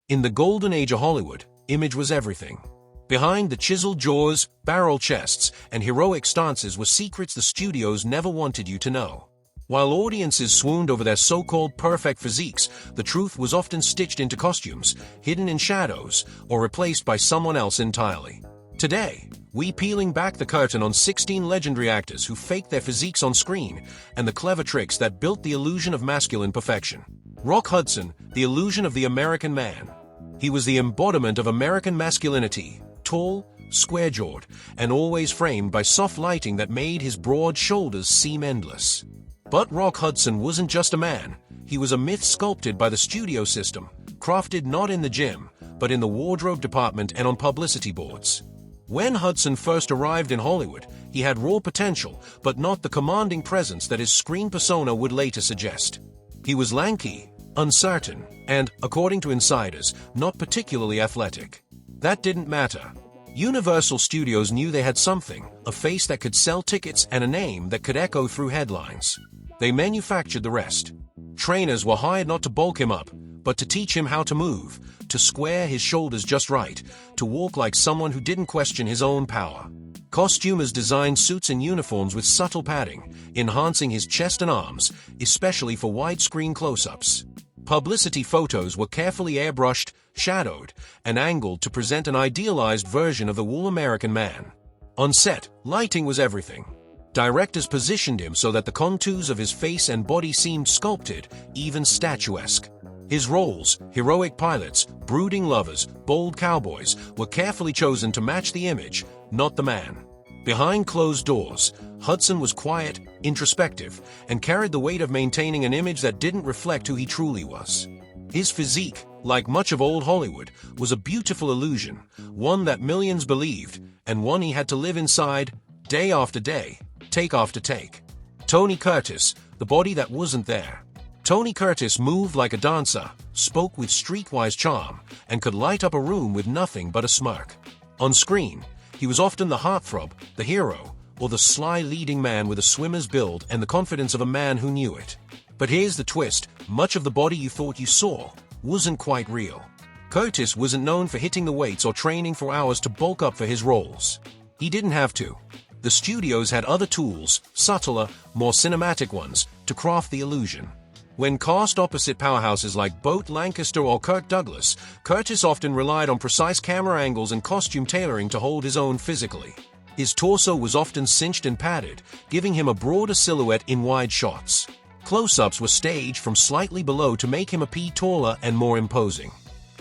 In the golden age of Hollywood, image was everything. Behind the chiseled jaws, barrel chests, and heroic stances were secrets the studios never wanted you to know. While audiences swooned over their so-called perfect physiques, the truth was often stitched into costumes, hidden in shadows, or replaced by someone else entirely. Today, we peeling back the curtain on 16 legendary actors who faked their physiques on screen, and the clever tricks that built the illusion of masculine perfection. Rock Hudson, the illusion of the American man. He was the embodiment of American masculinity, tall, square-jawed, and always framed by soft lighting that made his broad shoulders seem endless. But Rock Hudson wasn't just a man. He was a myth sculpted by the studio system, crafted not in the gym, but in the wardrobe department and on publicity boards. When Hudson first arrived in Hollywood, he had raw potential, but not the commanding presence that his screen persona would later suggest. He was lanky, uncertain, and, according to insiders, not particularly athletic. That didn't matter. Universal Studios knew they had something, a face that could sell tickets and a name that could echo through headlines. They manufactured the rest. Trainers were hired not to bulk him up, but to teach him how to move, to square his shoulders just right, to walk like someone who didn't question his own power. Costumers designed suits and uniforms with subtle padding, enhancing his chest and arms, especially for widescreen close-ups. Publicity photos were carefully airbrushed, shadowed, and angled to present an idealized version of the wool American man. On set, lighting was everything. Directors positioned him so that the contours of his face and body seemed sculpted, even statuesque. His roles, heroic pilots, brooding lovers, bold cowboys, were carefully chosen to match the image, not the man. Behind closed doors, Hudson was quiet, introspective, and carried the weight of maintaining an image that didn't reflect who he truly was. His physique, like much of old Hollywood, was a beautiful illusion, one that millions believed, and one he had to live inside, day after day, take after take. Tony Curtis, the body that wasn't there. Tony Curtis moved like a dancer, spoke with streetwise charm, and could light up a room with nothing but a smirk. On screen, he was often the heartthrob, the hero, or the sly leading man with a swimmer's build and the confidence of a man who knew it. But here's the twist, much of the body you thought you saw wasn't quite real. Curtis wasn't known for hitting the weights or training for hours to bulk up for his roles. He didn't have to. The studios had other tools, subtler, more cinematic ones, to craft the illusion. When cast opposite powerhouses like Burt Lancaster or Kirk Douglas, Curtis often relied on precise camera angles and costume tailoring to hold his own physically. His torso was often cinched and padded, giving him a broader silhouette in wide shots. Close-ups were staged from slightly below to make him appear taller and more imposing.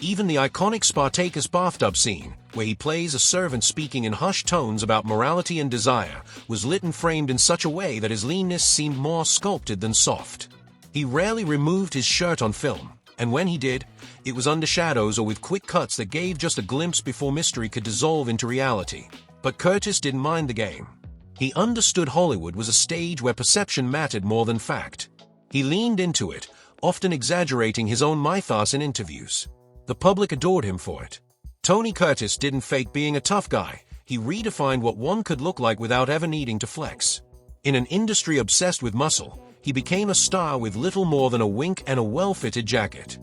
Even the iconic Spartacus bathtub scene, where he plays a servant speaking in hushed tones about morality and desire, was lit and framed in such a way that his leanness seemed more sculpted than soft. He rarely removed his shirt on film, and when he did, it was under shadows or with quick cuts that gave just a glimpse before mystery could dissolve into reality. But Curtis didn't mind the game. He understood Hollywood was a stage where perception mattered more than fact. He leaned into it, often exaggerating his own mythos in interviews. The public adored him for it. Tony Curtis didn't fake being a tough guy. He redefined what one could look like without ever needing to flex. In an industry obsessed with muscle, he became a star with little more than a wink and a well-fitted jacket.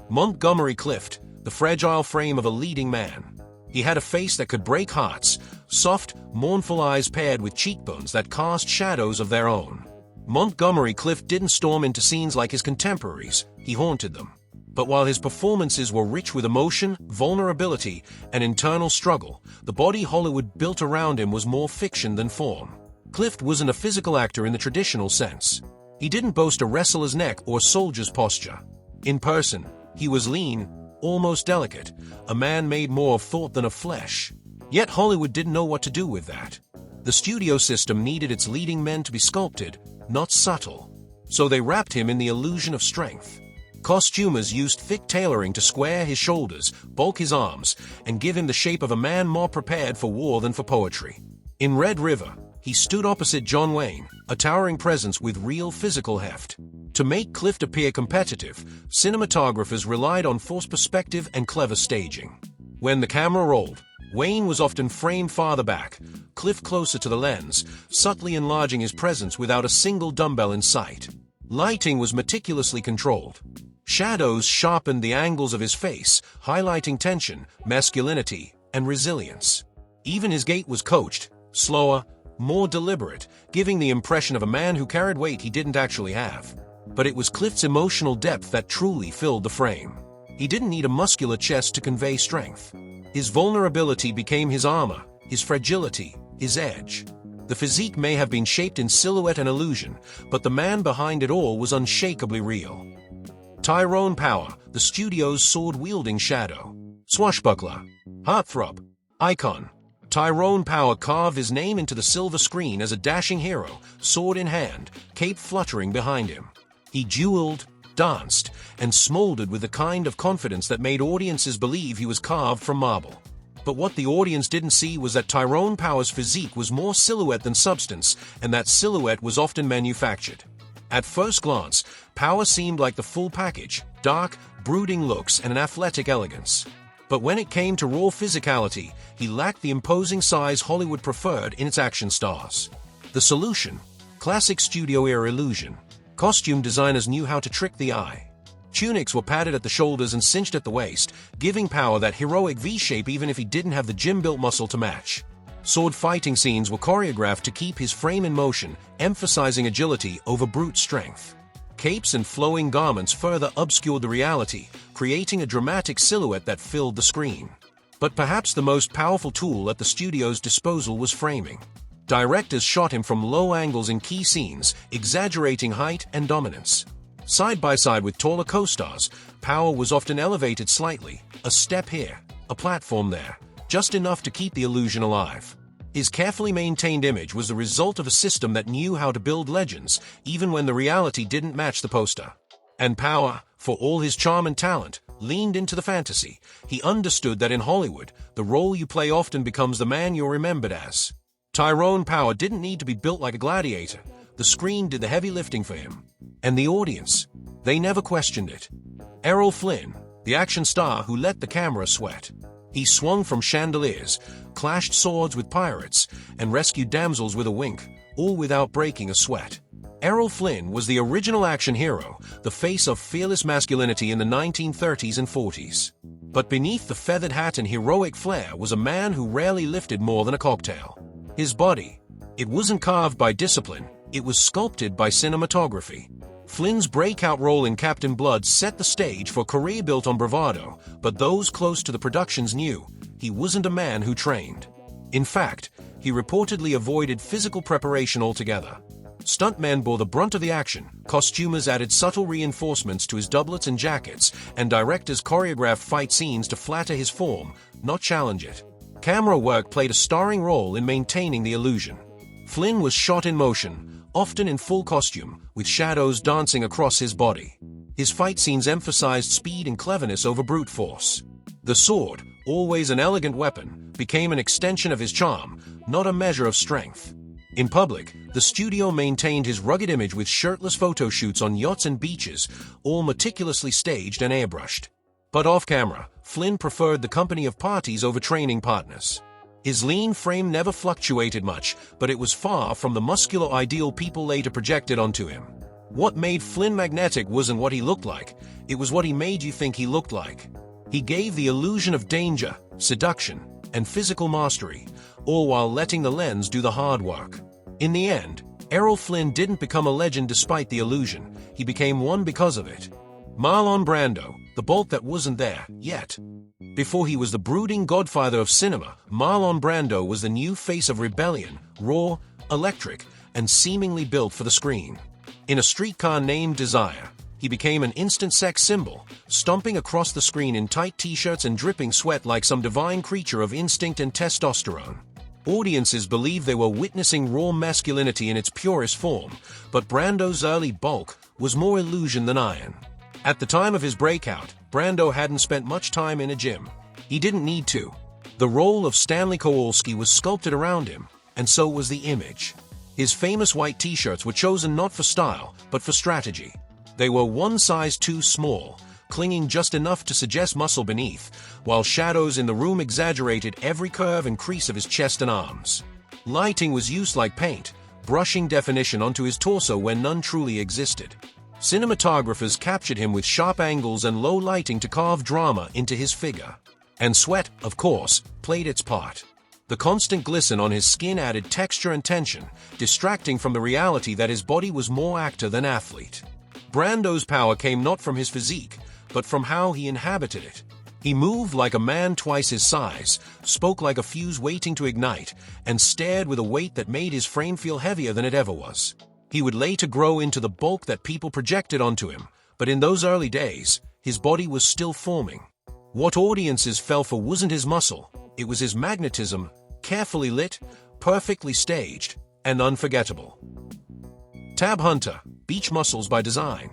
Montgomery Clift, the fragile frame of a leading man. He had a face that could break hearts, soft, mournful eyes paired with cheekbones that cast shadows of their own. Montgomery Clift didn't storm into scenes like his contemporaries, he haunted them. But while his performances were rich with emotion, vulnerability, and internal struggle, the body Hollywood built around him was more fiction than form. Clift wasn't a physical actor in the traditional sense. He didn't boast a wrestler's neck or soldier's posture. In person, he was lean, almost delicate, a man made more of thought than of flesh. Yet Hollywood didn't know what to do with that. The studio system needed its leading men to be sculpted, not subtle. So they wrapped him in the illusion of strength. Costumers used thick tailoring to square his shoulders, bulk his arms, and give him the shape of a man more prepared for war than for poetry. In Red River, he stood opposite John Wayne, a towering presence with real physical heft. To make Clift appear competitive, cinematographers relied on forced perspective and clever staging. When the camera rolled, Wayne was often framed farther back, Clift closer to the lens, subtly enlarging his presence without a single dumbbell in sight. Lighting was meticulously controlled. Shadows sharpened the angles of his face, highlighting tension, masculinity, and resilience. Even his gait was coached, slower, more deliberate, giving the impression of a man who carried weight he didn't actually have. But it was Clift's emotional depth that truly filled the frame. He didn't need a muscular chest to convey strength. His vulnerability became his armor, his fragility, his edge. The physique may have been shaped in silhouette and illusion, but the man behind it all was unshakably real. Tyrone Power, the studio's sword-wielding shadow. Swashbuckler, heartthrob, icon. Tyrone Power carved his name into the silver screen as a dashing hero, sword in hand, cape fluttering behind him. He dueled, danced, and smoldered with the kind of confidence that made audiences believe he was carved from marble. But what the audience didn't see was that Tyrone Power's physique was more silhouette than substance, and that silhouette was often manufactured. At first glance, Power seemed like the full package: dark, brooding looks and an athletic elegance. But when it came to raw physicality, he lacked the imposing size Hollywood preferred in its action stars. The solution? Classic studio-era illusion. Costume designers knew how to trick the eye. Tunics were padded at the shoulders and cinched at the waist, giving Power that heroic V-shape even if he didn't have the gym-built muscle to match. Sword fighting scenes were choreographed to keep his frame in motion, emphasizing agility over brute strength. Capes and flowing garments further obscured the reality, creating a dramatic silhouette that filled the screen. But perhaps the most powerful tool at the studio's disposal was framing. Directors shot him from low angles in key scenes, exaggerating height and dominance. Side by side with taller co-stars, Power was often elevated slightly, a step here, a platform there, just enough to keep the illusion alive. His carefully maintained image was the result of a system that knew how to build legends, even when the reality didn't match the poster. And Power, for all his charm and talent, leaned into the fantasy. He understood that in Hollywood, the role you play often becomes the man you're remembered as. Tyrone Power didn't need to be built like a gladiator. The screen did the heavy lifting for him. And the audience, they never questioned it. Errol Flynn, the action star who let the camera sweat. He swung from chandeliers, clashed swords with pirates, and rescued damsels with a wink, all without breaking a sweat. Errol Flynn was the original action hero, the face of fearless masculinity in the 1930s and 40s. But beneath the feathered hat and heroic flair was a man who rarely lifted more than a cocktail. His body. It wasn't carved by discipline, it was sculpted by cinematography. Flynn's breakout role in Captain Blood set the stage for a career built on bravado, but those close to the productions knew he wasn't a man who trained. In fact, he reportedly avoided physical preparation altogether. Stuntmen bore the brunt of the action, costumers added subtle reinforcements to his doublets and jackets, and directors choreographed fight scenes to flatter his form, not challenge it. Camera work played a starring role in maintaining the illusion. Flynn was shot in motion, often in full costume, with shadows dancing across his body. His fight scenes emphasized speed and cleverness over brute force. The sword, always an elegant weapon, became an extension of his charm, not a measure of strength. In public, the studio maintained his rugged image with shirtless photo shoots on yachts and beaches, all meticulously staged and airbrushed. But off-camera, Flynn preferred the company of parties over training partners. His lean frame never fluctuated much, but it was far from the muscular ideal people later projected onto him. What made Flynn magnetic wasn't what he looked like, it was what he made you think he looked like. He gave the illusion of danger, seduction, and physical mastery, all while letting the lens do the hard work. In the end, Errol Flynn didn't become a legend despite the illusion, he became one because of it. Marlon Brando, the bulk that wasn't there, yet. Before he was the brooding godfather of cinema, Marlon Brando was the new face of rebellion, raw, electric, and seemingly built for the screen. In A Streetcar Named Desire, he became an instant sex symbol, stomping across the screen in tight t-shirts and dripping sweat like some divine creature of instinct and testosterone. Audiences believed they were witnessing raw masculinity in its purest form, but Brando's early bulk was more illusion than iron. At the time of his breakout, Brando hadn't spent much time in a gym. He didn't need to. The role of Stanley Kowalski was sculpted around him, and so was the image. His famous white t-shirts were chosen not for style, but for strategy. They were one size too small, clinging just enough to suggest muscle beneath, while shadows in the room exaggerated every curve and crease of his chest and arms. Lighting was used like paint, brushing definition onto his torso when none truly existed. Cinematographers captured him with sharp angles and low lighting to carve drama into his figure. And sweat, of course, played its part. The constant glisten on his skin added texture and tension, distracting from the reality that his body was more actor than athlete. Brando's power came not from his physique, but from how he inhabited it. He moved like a man twice his size, spoke like a fuse waiting to ignite, and stared with a weight that made his frame feel heavier than it ever was. He would later grow into the bulk that people projected onto him, but in those early days, his body was still forming. What audiences fell for wasn't his muscle, it was his magnetism, carefully lit, perfectly staged, and unforgettable. Tab Hunter, beach muscles by design.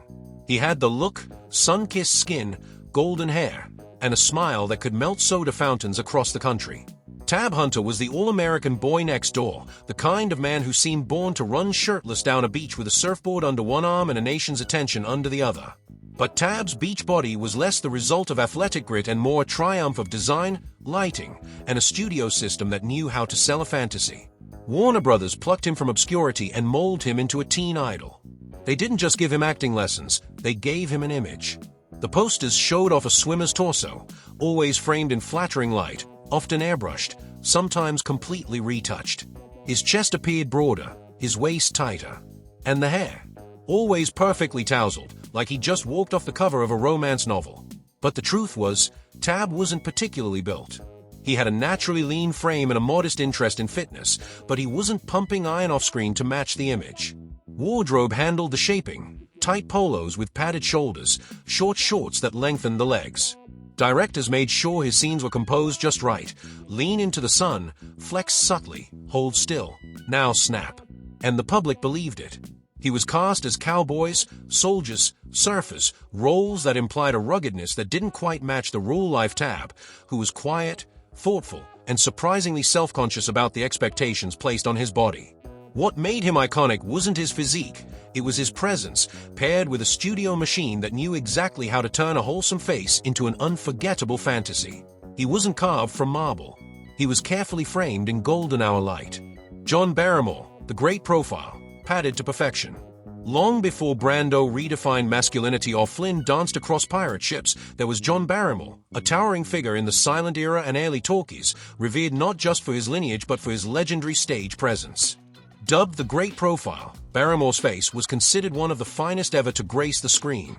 He had the look, sun-kissed skin, golden hair, and a smile that could melt soda fountains across the country. Tab Hunter was the all-American boy next door, the kind of man who seemed born to run shirtless down a beach with a surfboard under one arm and a nation's attention under the other. But Tab's beach body was less the result of athletic grit and more a triumph of design, lighting, and a studio system that knew how to sell a fantasy. Warner Brothers plucked him from obscurity and molded him into a teen idol. They didn't just give him acting lessons, they gave him an image. The posters showed off a swimmer's torso, always framed in flattering light, often airbrushed, sometimes completely retouched. His chest appeared broader, his waist tighter. And the hair, always perfectly tousled, like he just walked off the cover of a romance novel. But the truth was, Tab wasn't particularly built. He had a naturally lean frame and a modest interest in fitness, but he wasn't pumping iron off-screen to match the image. Wardrobe handled the shaping, tight polos with padded shoulders, short shorts that lengthened the legs. Directors made sure his scenes were composed just right. Lean into the sun, flex subtly, hold still, now snap. And the public believed it. He was cast as cowboys, soldiers, surfers, roles that implied a ruggedness that didn't quite match the real-life Tab, who was quiet, thoughtful, and surprisingly self-conscious about the expectations placed on his body. What made him iconic wasn't his physique, it was his presence, paired with a studio machine that knew exactly how to turn a wholesome face into an unforgettable fantasy. He wasn't carved from marble. He was carefully framed in golden hour light. John Barrymore, the great profile, padded to perfection. Long before Brando redefined masculinity or Flynn danced across pirate ships, there was John Barrymore, a towering figure in the silent era and early talkies, revered not just for his lineage but for his legendary stage presence. Dubbed the Great Profile, Barrymore's face was considered one of the finest ever to grace the screen.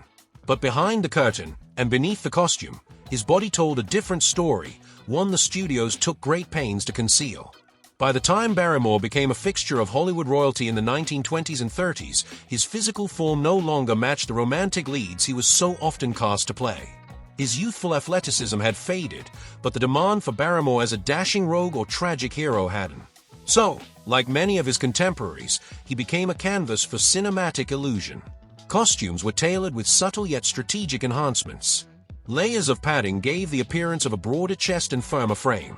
But behind the curtain, and beneath the costume, his body told a different story, one the studios took great pains to conceal. By the time Barrymore became a fixture of Hollywood royalty in the 1920s and 30s, his physical form no longer matched the romantic leads he was so often cast to play. His youthful athleticism had faded, but the demand for Barrymore as a dashing rogue or tragic hero hadn't. So, like many of his contemporaries, he became a canvas for cinematic illusion. Costumes were tailored with subtle yet strategic enhancements. Layers of padding gave the appearance of a broader chest and firmer frame.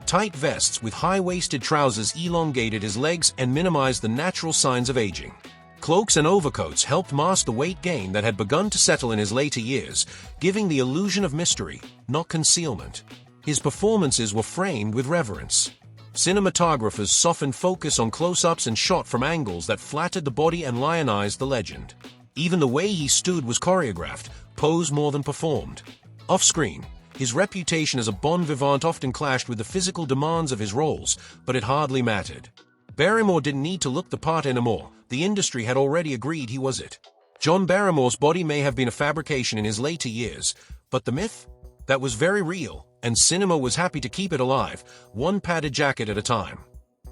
Tight vests with high-waisted trousers elongated his legs and minimized the natural signs of aging. Cloaks and overcoats helped mask the weight gain that had begun to settle in his later years, giving the illusion of mystery, not concealment. His performances were framed with reverence. Cinematographers softened focus on close-ups and shot from angles that flattered the body and lionized the legend. Even the way he stood was choreographed, posed more than performed. Off-screen, his reputation as a bon vivant often clashed with the physical demands of his roles, but it hardly mattered. Barrymore didn't need to look the part anymore, the industry had already agreed he was it. John Barrymore's body may have been a fabrication in his later years, but the myth? That was very real, and cinema was happy to keep it alive, one padded jacket at a time.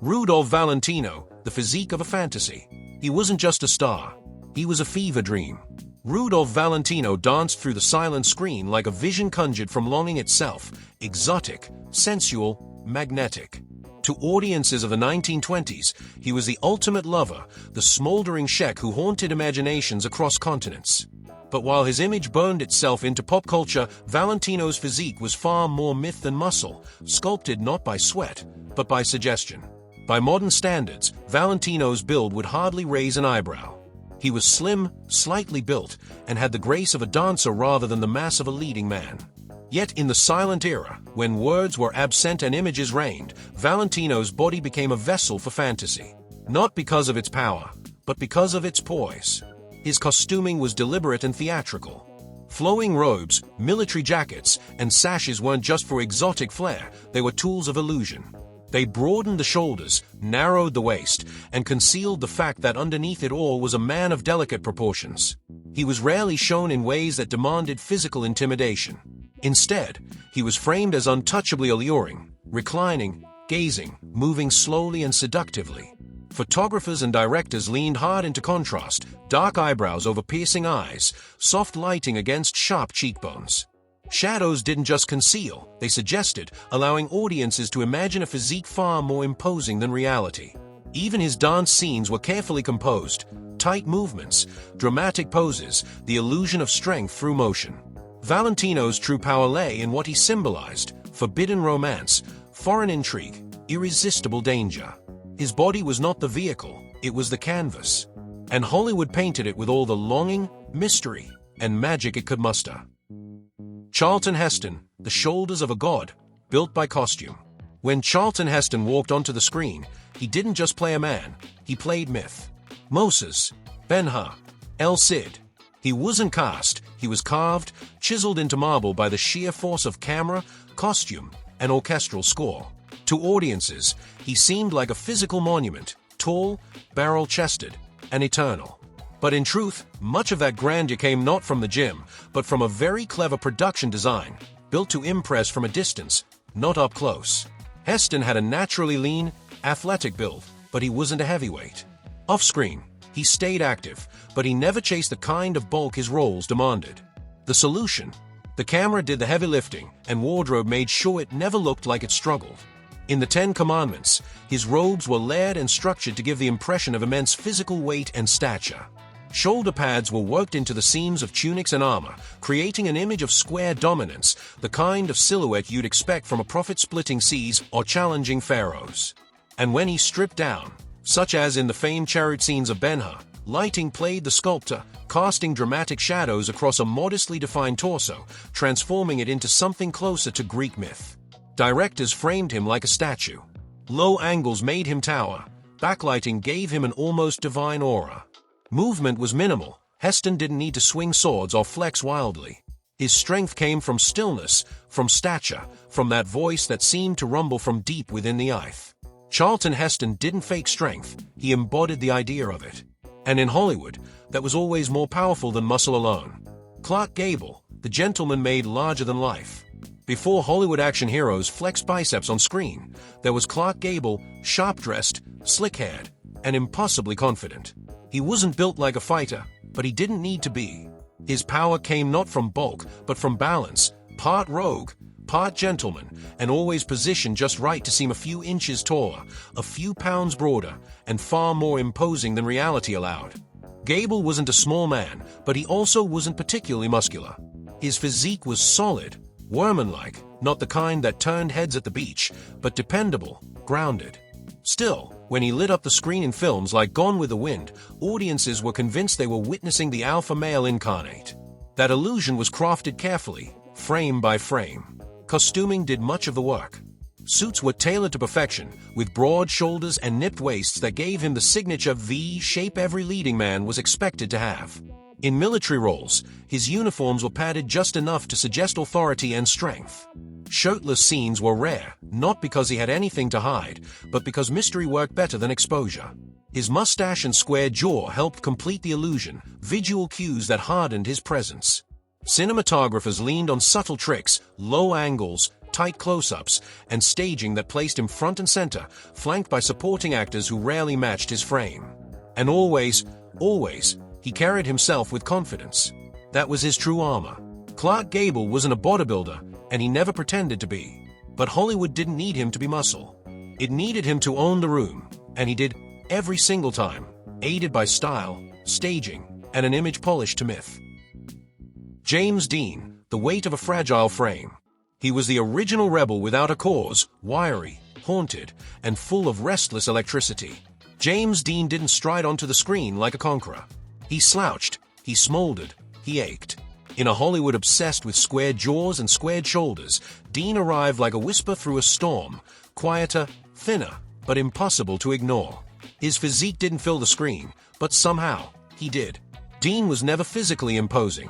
Rudolph Valentino, the physique of a fantasy. He wasn't just a star, he was a fever dream. Rudolph Valentino danced through the silent screen like a vision conjured from longing itself, exotic, sensual, magnetic. To audiences of the 1920s, he was the ultimate lover, the smoldering sheik who haunted imaginations across continents. But while his image burned itself into pop culture, Valentino's physique was far more myth than muscle, sculpted not by sweat, but by suggestion. By modern standards, Valentino's build would hardly raise an eyebrow. He was slim, slightly built, and had the grace of a dancer rather than the mass of a leading man. Yet in the silent era, when words were absent and images reigned, Valentino's body became a vessel for fantasy. Not because of its power, but because of its poise. His costuming was deliberate and theatrical. Flowing robes, military jackets, and sashes weren't just for exotic flair, they were tools of illusion. They broadened the shoulders, narrowed the waist, and concealed the fact that underneath it all was a man of delicate proportions. He was rarely shown in ways that demanded physical intimidation. Instead, he was framed as untouchably alluring, reclining, gazing, moving slowly and seductively. Photographers and directors leaned hard into contrast, dark eyebrows over piercing eyes, soft lighting against sharp cheekbones. Shadows didn't just conceal, they suggested, allowing audiences to imagine a physique far more imposing than reality. Even his dance scenes were carefully composed, tight movements, dramatic poses, the illusion of strength through motion. Valentino's true power lay in what he symbolized: forbidden romance, foreign intrigue, irresistible danger. His body was not the vehicle, it was the canvas. And Hollywood painted it with all the longing, mystery, and magic it could muster. Charlton Heston, the shoulders of a god, built by costume. When Charlton Heston walked onto the screen, he didn't just play a man, he played myth. Moses, Ben-Hur, El Cid. He wasn't cast, he was carved, chiseled into marble by the sheer force of camera, costume, and orchestral score. To audiences, he seemed like a physical monument, tall, barrel-chested, and eternal. But in truth, much of that grandeur came not from the gym, but from a very clever production design, built to impress from a distance, not up close. Heston had a naturally lean, athletic build, but he wasn't a heavyweight. Off-screen, he stayed active, but he never chased the kind of bulk his roles demanded. The solution? The camera did the heavy lifting, and wardrobe made sure it never looked like it struggled. In the Ten Commandments, his robes were layered and structured to give the impression of immense physical weight and stature. Shoulder pads were worked into the seams of tunics and armor, creating an image of square dominance, the kind of silhouette you'd expect from a prophet splitting seas or challenging pharaohs. And when he stripped down, such as in the famed chariot scenes of Ben-Hur, lighting played the sculptor, casting dramatic shadows across a modestly defined torso, transforming it into something closer to Greek myth. Directors framed him like a statue. Low angles made him tower. Backlighting gave him an almost divine aura. Movement was minimal. Heston didn't need to swing swords or flex wildly. His strength came from stillness, from stature, from that voice that seemed to rumble from deep within the earth. Charlton Heston didn't fake strength, he embodied the idea of it. And in Hollywood, that was always more powerful than muscle alone. Clark Gable, the gentleman made larger than life. Before Hollywood action heroes flexed biceps on screen, there was Clark Gable, sharp-dressed, slick-haired, and impossibly confident. He wasn't built like a fighter, but he didn't need to be. His power came not from bulk, but from balance, part rogue, part gentleman, and always positioned just right to seem a few inches taller, a few pounds broader, and far more imposing than reality allowed. Gable wasn't a small man, but he also wasn't particularly muscular. His physique was solid, workman-like, not the kind that turned heads at the beach, but dependable, grounded. Still, when he lit up the screen in films like Gone with the Wind, audiences were convinced they were witnessing the alpha male incarnate. That illusion was crafted carefully, frame by frame. Costuming did much of the work. Suits were tailored to perfection, with broad shoulders and nipped waists that gave him the signature V shape every leading man was expected to have. In military roles, his uniforms were padded just enough to suggest authority and strength. Shirtless scenes were rare, not because he had anything to hide, but because mystery worked better than exposure. His mustache and square jaw helped complete the illusion, visual cues that hardened his presence. Cinematographers leaned on subtle tricks, low angles, tight close-ups, and staging that placed him front and center, flanked by supporting actors who rarely matched his frame. And always, he carried himself with confidence. That was his true armor. Clark Gable wasn't a bodybuilder, and he never pretended to be. But Hollywood didn't need him to be muscle. It needed him to own the room, and he did every single time, aided by style, staging, and an image polished to myth. James Dean, the weight of a fragile frame. He was the original rebel without a cause, wiry, haunted, and full of restless electricity. James Dean didn't stride onto the screen like a conqueror. He slouched, he smoldered, he ached. In a Hollywood obsessed with squared jaws and squared shoulders, Dean arrived like a whisper through a storm, quieter, thinner, but impossible to ignore. His physique didn't fill the screen, but somehow, he did. Dean was never physically imposing.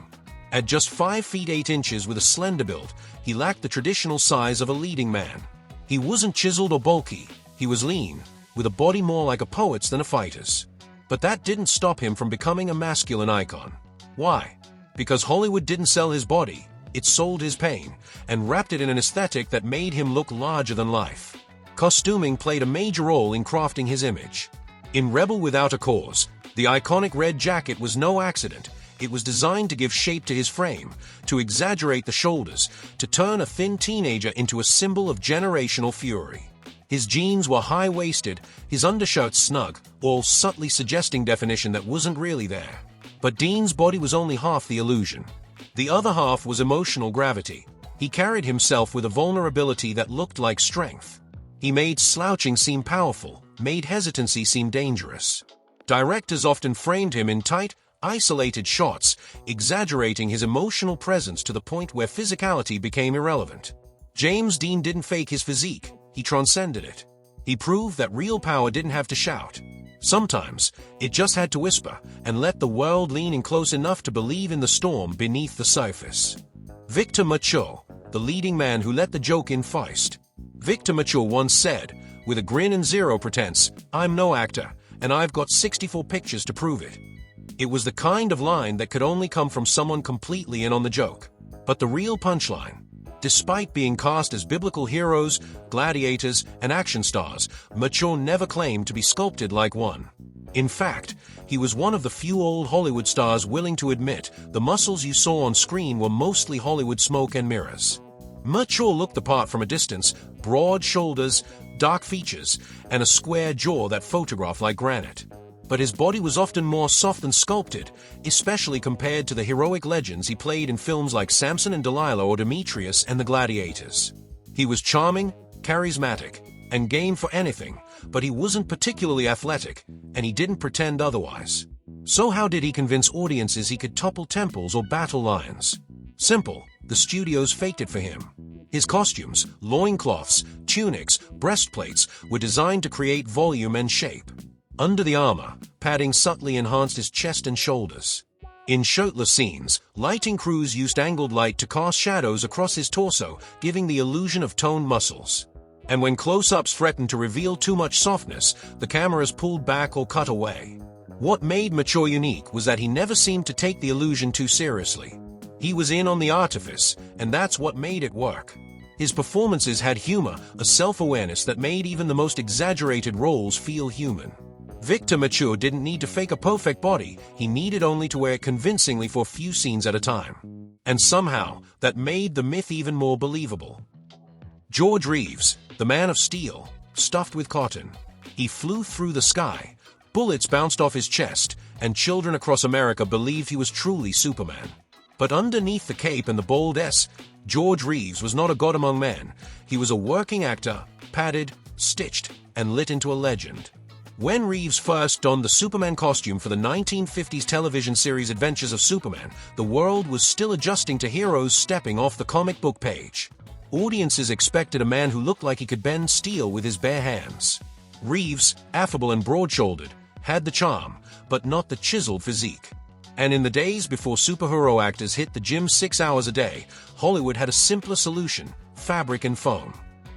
At just 5 feet 8 inches with a slender build, he lacked the traditional size of a leading man. He wasn't chiseled or bulky, he was lean, with a body more like a poet's than a fighter's. But that didn't stop him from becoming a masculine icon. Why? Because Hollywood didn't sell his body, it sold his pain, and wrapped it in an aesthetic that made him look larger than life. Costuming played a major role in crafting his image. In Rebel Without a Cause, the iconic red jacket was no accident. It was designed to give shape to his frame, to exaggerate the shoulders, to turn a thin teenager into a symbol of generational fury. His jeans were high-waisted, his undershirt snug, all subtly suggesting definition that wasn't really there. But Dean's body was only half the illusion. The other half was emotional gravity. He carried himself with a vulnerability that looked like strength. He made slouching seem powerful, made hesitancy seem dangerous. Directors often framed him in tight, isolated shots, exaggerating his emotional presence to the point where physicality became irrelevant. James Dean didn't fake his physique, he transcended it. He proved that real power didn't have to shout. Sometimes, it just had to whisper and let the world lean in close enough to believe in the storm beneath the surface. Victor Mature, the leading man who let the joke in first. Victor Mature once said, with a grin and zero pretense, "I'm no actor, and I've got 64 pictures to prove it." It was the kind of line that could only come from someone completely in on the joke. But the real punchline, despite being cast as biblical heroes, gladiators, and action stars, Mature never claimed to be sculpted like one. In fact, he was one of the few old Hollywood stars willing to admit the muscles you saw on screen were mostly Hollywood smoke and mirrors. Mature looked the part from a distance, broad shoulders, dark features, and a square jaw that photographed like granite. But his body was often more soft than sculpted, especially compared to the heroic legends he played in films like Samson and Delilah or Demetrius and the Gladiators. He was charming, charismatic, and game for anything, but he wasn't particularly athletic, and he didn't pretend otherwise. So how did he convince audiences he could topple temples or battle lions? Simple, the studios faked it for him. His costumes, loincloths, tunics, breastplates were designed to create volume and shape. Under the armor, padding subtly enhanced his chest and shoulders. In shirtless scenes, lighting crews used angled light to cast shadows across his torso, giving the illusion of toned muscles. And when close-ups threatened to reveal too much softness, the cameras pulled back or cut away. What made Mature unique was that he never seemed to take the illusion too seriously. He was in on the artifice, and that's what made it work. His performances had humor, a self-awareness that made even the most exaggerated roles feel human. Victor Mature didn't need to fake a perfect body, he needed only to wear it convincingly for a few scenes at a time. And somehow, that made the myth even more believable. George Reeves, the Man of Steel, stuffed with cotton. He flew through the sky, bullets bounced off his chest, and children across America believed he was truly Superman. But underneath the cape and the bold S, George Reeves was not a god among men. He was a working actor, padded, stitched, and lit into a legend. When Reeves first donned the Superman costume for the 1950s television series Adventures of Superman, the world was still adjusting to heroes stepping off the comic book page. Audiences expected a man who looked like he could bend steel with his bare hands. Reeves, affable and broad-shouldered, had the charm, but not the chiseled physique. And in the days before superhero actors hit the gym 6 hours a day, Hollywood had a simpler solution: fabric and foam.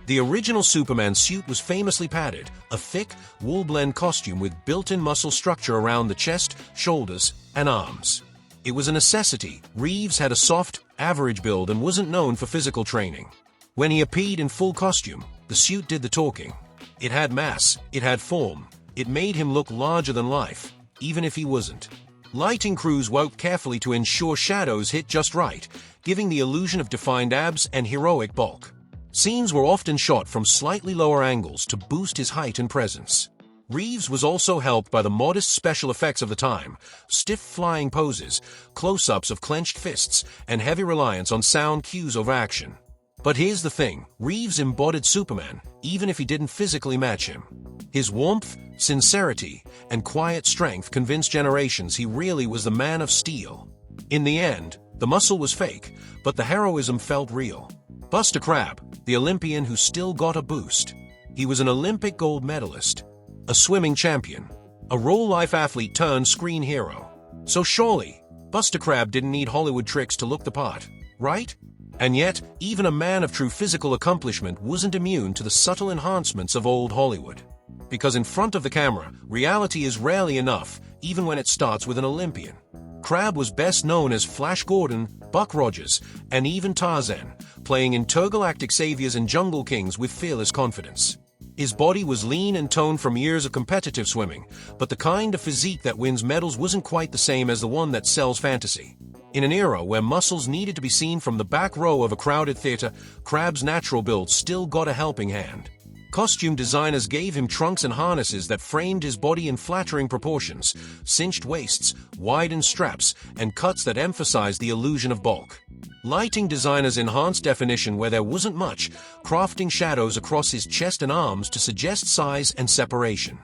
The original Superman suit was famously padded, a thick, wool-blend costume with built-in muscle structure around the chest, shoulders, and arms. It was a necessity. Reeves had a soft, average build and wasn't known for physical training. When he appeared in full costume, the suit did the talking. It had mass, it had form, it made him look larger than life, even if he wasn't. Lighting crews worked carefully to ensure shadows hit just right, giving the illusion of defined abs and heroic bulk. Scenes were often shot from slightly lower angles to boost his height and presence. Reeves was also helped by the modest special effects of the time: stiff flying poses, close-ups of clenched fists, and heavy reliance on sound cues over action. But here's the thing, Reeves embodied Superman, even if he didn't physically match him. His warmth, sincerity, and quiet strength convinced generations he really was the Man of Steel. In the end, the muscle was fake, but the heroism felt real. Buster Crabbe, the Olympian who still got a boost. He was an Olympic gold medalist, a swimming champion, a real-life athlete turned screen hero. So surely, Buster Crabbe didn't need Hollywood tricks to look the part, right? And yet, even a man of true physical accomplishment wasn't immune to the subtle enhancements of old Hollywood. Because in front of the camera, reality is rarely enough, even when it starts with an Olympian. Crabbe was best known as Flash Gordon, Buck Rogers, and even Tarzan, playing intergalactic saviors and jungle kings with fearless confidence. His body was lean and toned from years of competitive swimming, but the kind of physique that wins medals wasn't quite the same as the one that sells fantasy. In an era where muscles needed to be seen from the back row of a crowded theater, Crabbe's natural build still got a helping hand. Costume designers gave him trunks and harnesses that framed his body in flattering proportions, cinched waists, widened straps, and cuts that emphasized the illusion of bulk. Lighting designers enhanced definition where there wasn't much, crafting shadows across his chest and arms to suggest size and separation.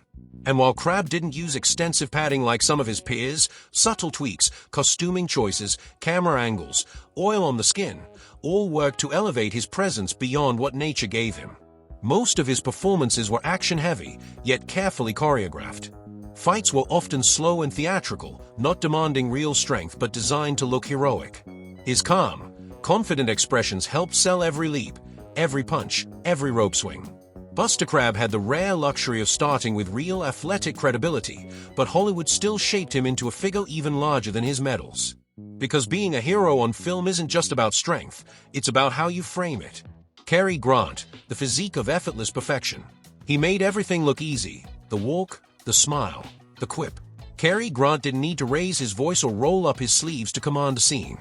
And while Crabbe didn't use extensive padding like some of his peers, subtle tweaks, costuming choices, camera angles, oil on the skin, all worked to elevate his presence beyond what nature gave him. Most of his performances were action-heavy, yet carefully choreographed. Fights were often slow and theatrical, not demanding real strength but designed to look heroic. His calm, confident expressions helped sell every leap, every punch, every rope swing. Buster Crabbe had the rare luxury of starting with real athletic credibility, but Hollywood still shaped him into a figure even larger than his medals. Because being a hero on film isn't just about strength, it's about how you frame it. Cary Grant, the physique of effortless perfection. He made everything look easy, the walk, the smile, the quip. Cary Grant didn't need to raise his voice or roll up his sleeves to command a scene.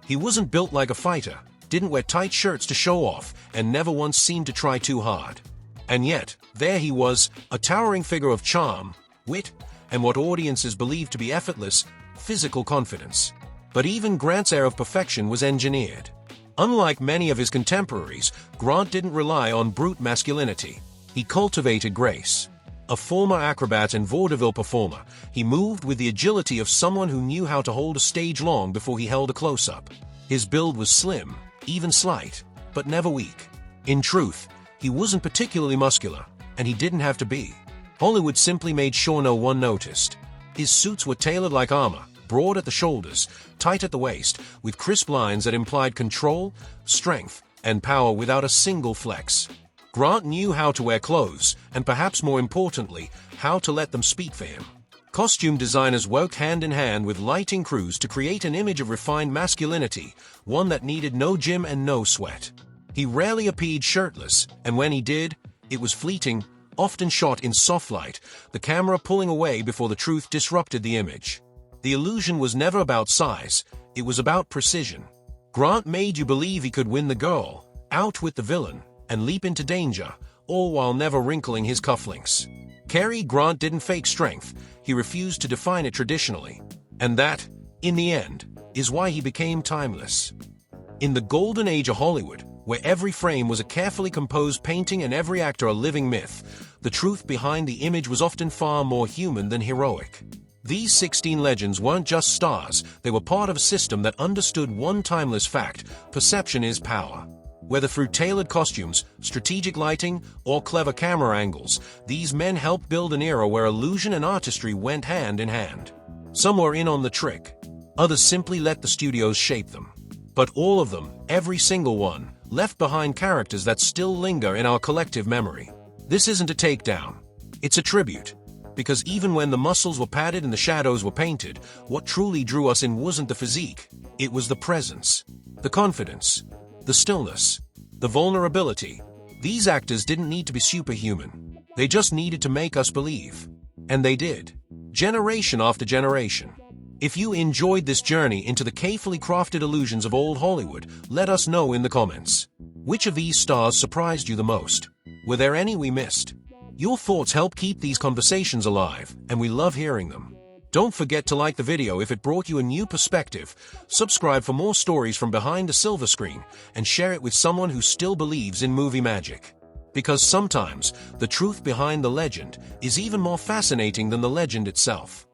He wasn't built like a fighter, didn't wear tight shirts to show off, and never once seemed to try too hard. And yet, there he was, a towering figure of charm, wit, and what audiences believed to be effortless, physical confidence. But even Grant's air of perfection was engineered. Unlike many of his contemporaries, Grant didn't rely on brute masculinity. He cultivated grace. A former acrobat and vaudeville performer, he moved with the agility of someone who knew how to hold a stage long before he held a close-up. His build was slim, even slight, but never weak. In truth, he wasn't particularly muscular, and he didn't have to be. Hollywood simply made sure no one noticed. His suits were tailored like armor, broad at the shoulders, tight at the waist, with crisp lines that implied control, strength, and power without a single flex. Grant knew how to wear clothes, and perhaps more importantly, how to let them speak for him. Costume designers worked hand in hand with lighting crews to create an image of refined masculinity, one that needed no gym and no sweat. He rarely appeared shirtless, and when he did, it was fleeting, often shot in soft light, the camera pulling away before the truth disrupted the image. The illusion was never about size, it was about precision. Grant made you believe he could win the girl, out with the villain, and leap into danger, all while never wrinkling his cufflinks. Cary Grant didn't fake strength, he refused to define it traditionally. And that, in the end, is why he became timeless. In the golden age of Hollywood, where every frame was a carefully composed painting and every actor a living myth, the truth behind the image was often far more human than heroic. These 16 legends weren't just stars, they were part of a system that understood one timeless fact: perception is power. Whether through tailored costumes, strategic lighting, or clever camera angles, these men helped build an era where illusion and artistry went hand in hand. Some were in on the trick, others simply let the studios shape them. But all of them, every single one, left behind characters that still linger in our collective memory. This isn't a takedown, it's a tribute. Because even when the muscles were padded and the shadows were painted, what truly drew us in wasn't the physique, it was the presence, the confidence, the stillness, the vulnerability. These actors didn't need to be superhuman. They just needed to make us believe. And they did. Generation after generation. If you enjoyed this journey into the carefully crafted illusions of old Hollywood, let us know in the comments. Which of these stars surprised you the most? Were there any we missed? Your thoughts help keep these conversations alive, and we love hearing them. Don't forget to like the video if it brought you a new perspective, subscribe for more stories from behind the silver screen, and share it with someone who still believes in movie magic. Because sometimes, the truth behind the legend is even more fascinating than the legend itself.